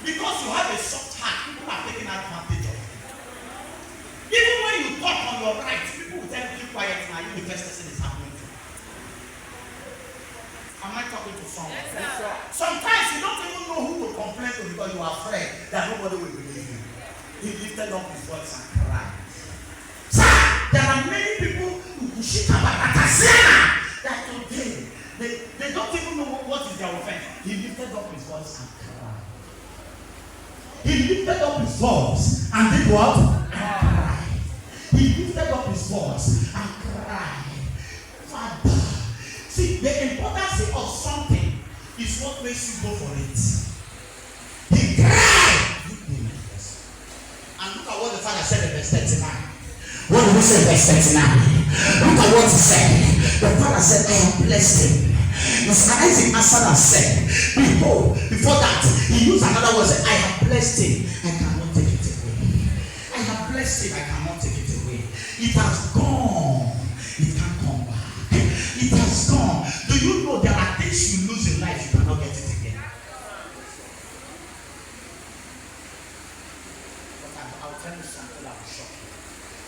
Because you have a soft heart, people are taking advantage of you. Even when you talk on your right, people will tell you keep quiet now. You the first person is happening to. Am I talking to someone? Yes, sir. Sometimes you don't even know who to complain to because you are afraid that nobody will believe you. He lifted up his voice and cried. Sir, there are many people who shit about that today they don't even know what is their offense. He lifted up his voice and cried. He lifted up his voice and did what? And cried. He lifted up his voice and cried. Father. See, the importance of something is what makes you go for it. He cried. And look at what the Father said in verse 39. What did he say in verse 39? Look at what he said. The Father said, I have blessed him. Mr. Isaac answered and said, behold, before that, he used another word, said, I have blessed him. I cannot take it away. I have blessed him. I cannot take it away. It has gone. It can't come back. It has gone. Do you know there are things you lose in life, you cannot get it again? But I'll tell you something that will shock you.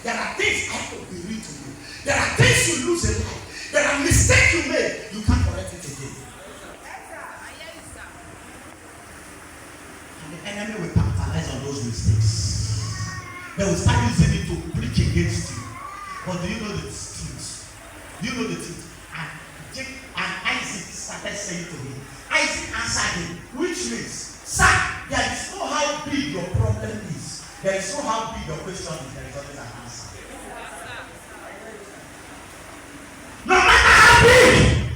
There are things I have to be real to you. There are things you lose in life. There are mistakes you made. You can't correct it again. And the enemy will capitalize on those mistakes. They will start using it to preach against you. But do you know the truth? Do you know the truth? And Isaac started saying to him, Isaac answered him, which means, sir, there is no how big your problem is. There is no how big your question is. There is always an answer. No matter how big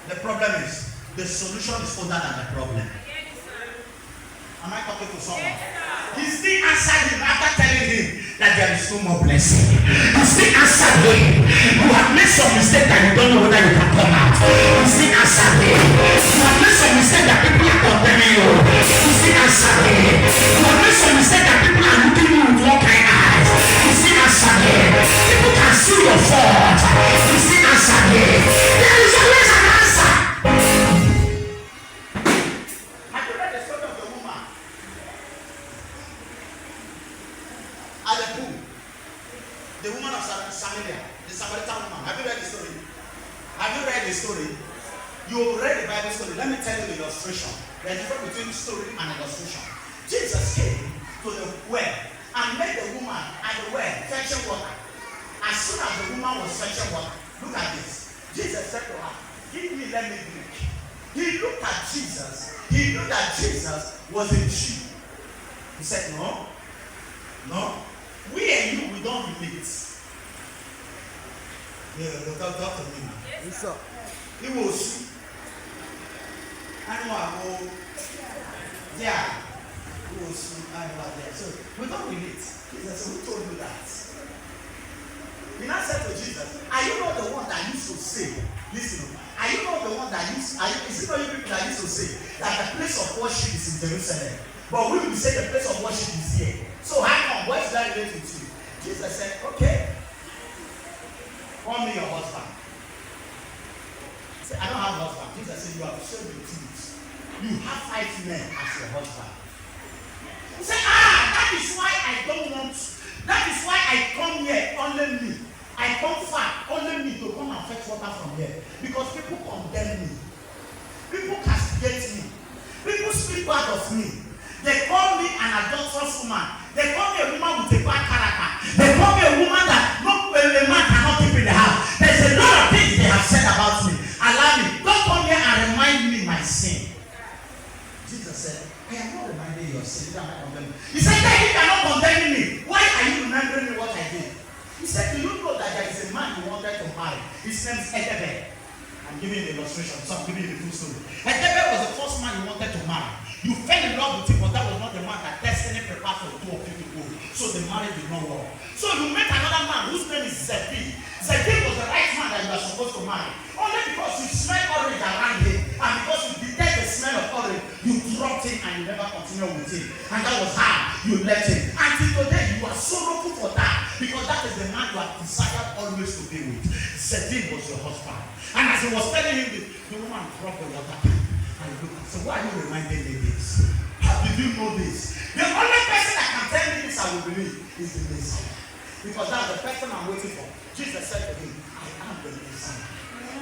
the problem is, the solution is older than the problem. Am I talking to someone? He still answered him after telling him that there is no more blessing. He still answered him. You have made some mistake that you don't know whether you can come out. He still answered him. You have made some mistake that people are condemning you. He still answered him. You have made some mistake that people are looking at you with one kind of eyes. He still answered him. People can see your fault. He still answered him. There is always an answer. Have you read the story of the woman at the pool? The woman of Samaria, the Samaritan woman. Have you read the story? Have you read the story? You read the Bible story. Let me tell you the illustration. There is a difference between story and illustration. Jesus came to the well and met the woman at the well fetching water. As soon as the woman was fetching water, look at this. Jesus said to her, give me, let me drink. He looked at Jesus. He knew that Jesus was a Jew. He said, no. We and you, we don't relate. Yeah, talk to me. Yes, sir. He was. I know I go. Yeah. He was. I was there. So we don't relate. Jesus said, who told you that? He now said to Jesus, are you not the one that used to say, listen, are you not the one that used, is it not you people that used to say that the place of worship is in Jerusalem? But we will say the place of worship is here. So how come? What is that related to? Jesus said, okay, call me your husband. He said, I don't have a husband. Jesus said, you have shown the truth. You have 5 men as your husband. He said, that is why I don't want, that is why I come here, only me. I come far, only me to come and fetch water from here. Because people condemn me. People castigate me. People speak bad of me. They call me an adulterous woman. They call me a woman with a bad character. They call me a woman that a man cannot keep in the house. There's a lot of things they have said about me. Allow me. Don't come here and remind me my sin. Jesus said, I am not reminding you of sin. He said, if you are not condemning me, why are you remembering me what I did? He said, do you know that there is a man you wanted to marry? His name is Edebe. I'm giving you the illustration, so I'm giving you the full story. Edebe was the first man you wanted to marry. You fell in love with him, but that was not the man that destiny prepared for 2 of you to go. So the marriage did not work. So you met another man whose name is Zebedee. Zebedee was the right man that you are supposed to marry. Only because you smell orange around him, and because you detect the smell of orange, you dropped him and you never continue with him. And that was how you left him. Until today, you are sorrowful for that, because that is the man you have desired always to be with. Zebedee was your husband. And as he was telling him this, the woman dropped the water. And look, so why are you reminding me this? How did you know this? The only person that can tell me this I will believe is the Messiah. Because that's the person I'm waiting for. Jesus said to him, I am the Messiah.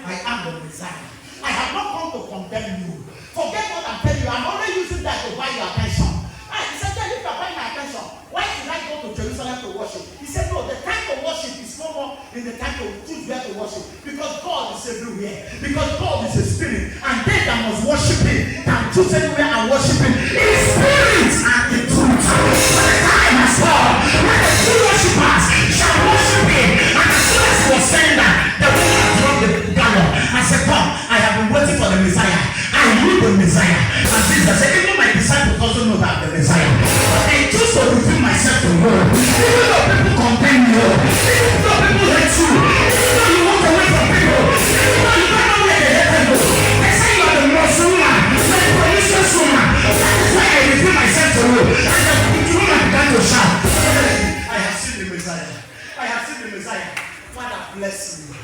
I am the Messiah. I have not come to condemn you. Forget what I'm telling you. I'm only using that to buy your attention. He said, tell you to buy my attention. Why should I go to Jerusalem to worship? He said, no, the time to worship is no more in the time to choose where to worship. Because God is everywhere. Because God is a spirit. And they that must worship him can choose anywhere and worship him in spirit and in truth. For the time has come when the true worshippers shall worship him. And as soon as he was saying that, the woman dropped the gallon and said, come, I have been waiting for the Messiah. I need the Messiah. And Jesus said, even my disciples also know that the Messiah. But I choose to reveal myself to you. Even though people condemn you, even though people hate you, even though you walk away from people, even though you don't know where they hate you, they say you are the most woman, you are the promiscuous woman. That is why I reveal myself to you. And the woman began to shout, I have seen the Messiah. I have seen the Messiah. Father bless me.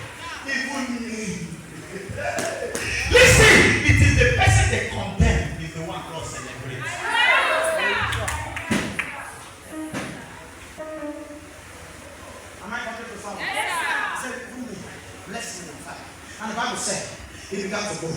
Even me. Listen, it is the person they condemn is the one God celebrates. Am I talking to someone? He said, bless me, Father. And the Bible said, he began to go.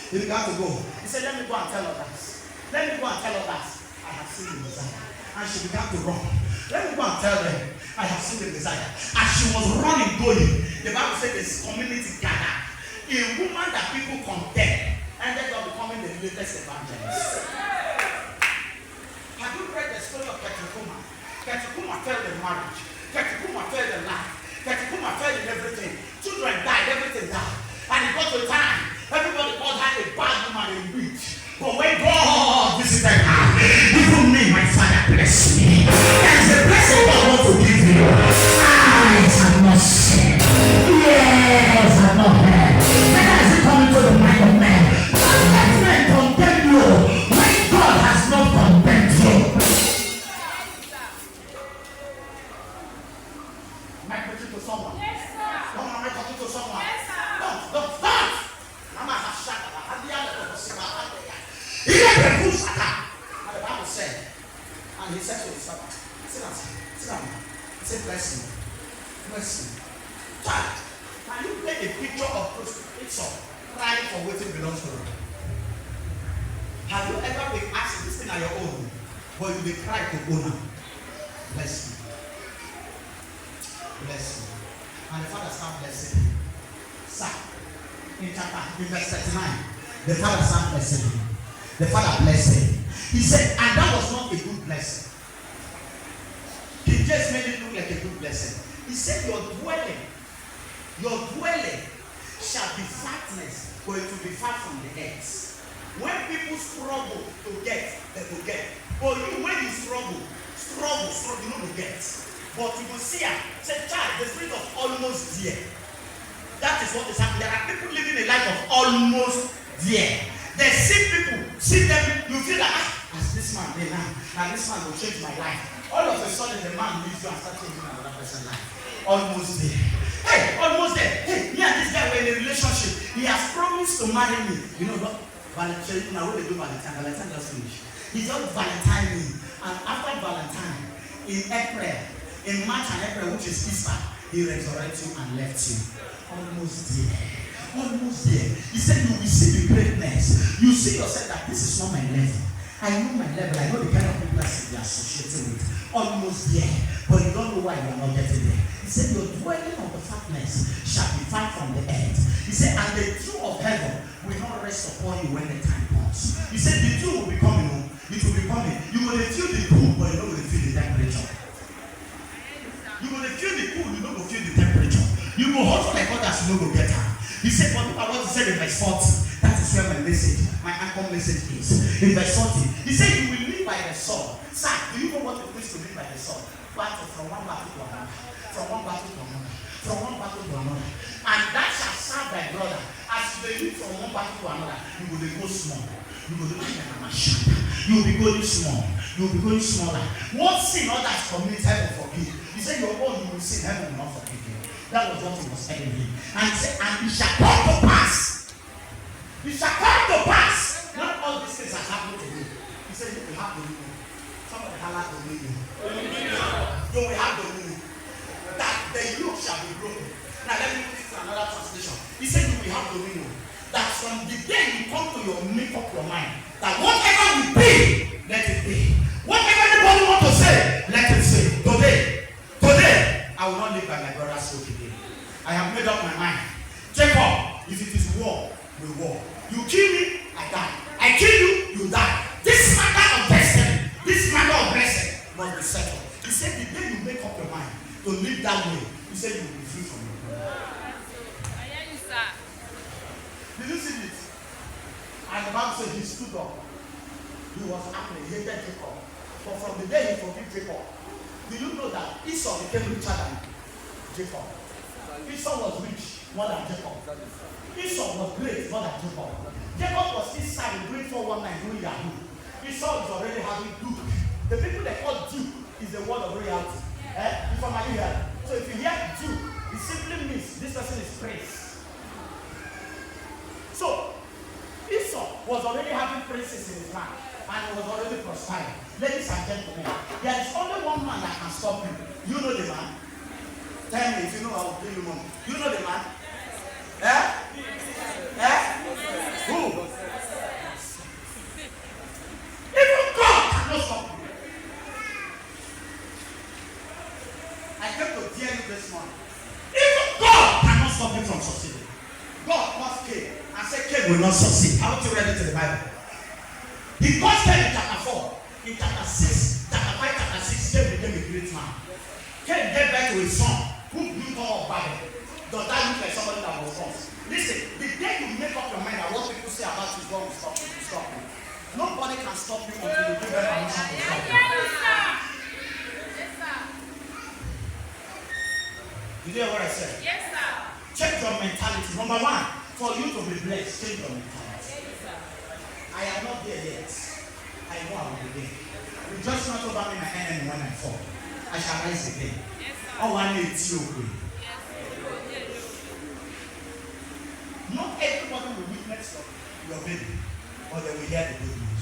He began to go. He said, let me go and tell others. Let me go and tell others. I have seen the Messiah. And she began to run. Let me go and tell them, I have seen the Messiah. As she was running, going, the Bible said this community gathered. A woman that people condemn ended up becoming the latest evangelist. Have you read the story of Ketukuma? Ketukuma failed in marriage. Ketukuma failed in life. Ketukuma failed in everything. Children died, everything died. And it got to a time, everybody called her a bad woman, a witch. But when God visited her, even me, my Father, bless me. There is a blessing God wants to give you. Eyes have not seen. Ears have not heard. Neither is it coming to the mind of man. Don't let men condemn you when God has not condemned you. Am I preaching to someone? Yes, sir. Am I talking to someone? Yes, sir. Don't. I'm a shaka. And the Bible said, and he said to his servant, sit down. He said, bless me. Child, can you play a picture of crucifixion crying for waiting belongs to you? Have you ever been asked this thing on your own, but you will cry to go now? Bless me. And the Father started blessing him. Sir, in verse 39, the Father started blessing him. The Father blessed him. He said, and that was not a good blessing. He just made it look like a good blessing. He said, your dwelling shall be fatness, but it will be far from the earth. When people struggle to get, they will get. But you, when you struggle, you know to get. But you will see, say, child, the spirit of almost there. That is what is happening. There are people living a life of almost there. They see them, you feel like, as this man did now, and this man will change my life. All of a sudden, the man leaves you and starts changing another person's life. Almost there. Hey, almost there. Hey, me and this guy were in a relationship. He has promised to marry me. You know what? Valentine, now what they do Valentine just finished. He just Valentine me. And after Valentine, in March and April, which is Easter, he resurrected you and left you. Almost there. He said, you will see the greatness. You see yourself that this is not my level. I know my level. I know the kind of people I should be associated with. Almost there. But you don't know why you are not getting there. He said, your dwelling of the fatness shall be far from the earth. He said, and the dew of heaven will not rest upon you when the time comes. He said, the dew will be coming. It will be coming. You will feel the cool, but you don't will feel the temperature. You will feel the cool, you don't will feel the temperature. You will hustle like others, you don't will get her. He said, but look at what he said in verse 40. That is where my anchor message is. In verse 40, he said, you will live by the sword. Sir, do you know what it means to live by the sword? Battle from one battle to another. And that shall serve thy brother. As you live from one battle to another, you will go small. You will be going small. You will be going smaller. What sin others commit, heaven forgive. He said, your own you will sin, heaven will not forgive you. That was what he was telling him. And he said, and it shall come to pass. It shall come to pass. Not all these things have happened to you. He said, have dominion. Somebody have dominion. You will have dominion. That the yoke shall be broken. Now let me put it in another translation. He said you will have dominion. That from the day you come to make up your mind, that whatever will be, let it be. Whatever anybody want to say, let it say. Today, I will not live by my brother's soul today. I have made up my mind. Jacob, if it is war, we war. You kill me, I die. I kill you, you die. This matter of destiny, this matter of blessing must be settled. He said the day you make up your mind to live that way, he said you will be free from your brother. Did you see this? And the Bible said he stood up. He was angry, he hated Jacob. But from the day he forgave Jacob, do you know that Esau became richer than Jacob? Esau was rich more than Jacob. Esau was great more than Jacob. Jacob was inside doing 419 doing Yahoo. Esau is already having Duke. The people they call Duke is the word of royalty. If I'm here. So if you hear Duke, it simply means this person is praised. So Esau was already having princes in his land and he was already prospering. Ladies and gentlemen, there is only one man that can stop you. You know the man? Tell me if you know, I will give you money. You know the man? Who? Even God cannot stop you. I came to tell you this morning. Even God cannot stop you from succeeding. God must Cain and said Cain will not succeed. How to read it in the Bible? He caused Cain in chapter 4. In chapter 6, chapter 5, chapter 6, Cain became a great man. Cain gave back to his son, who built all of Babel. Does that look like somebody that was lost? Listen, the day you make up your mind that what people say about you is going to stop you, stop you. Nobody can stop you until you give them permission to stop you. Did you hear what I said? Yes, sir. Change your mentality. Number one, for you to be blessed, change your mentality. I am not there yet. I know I will be there. You just not over me my enemy when I fall. I shall rise again. Oh, I need you. Not everybody will witness your baby, but they will hear the good news.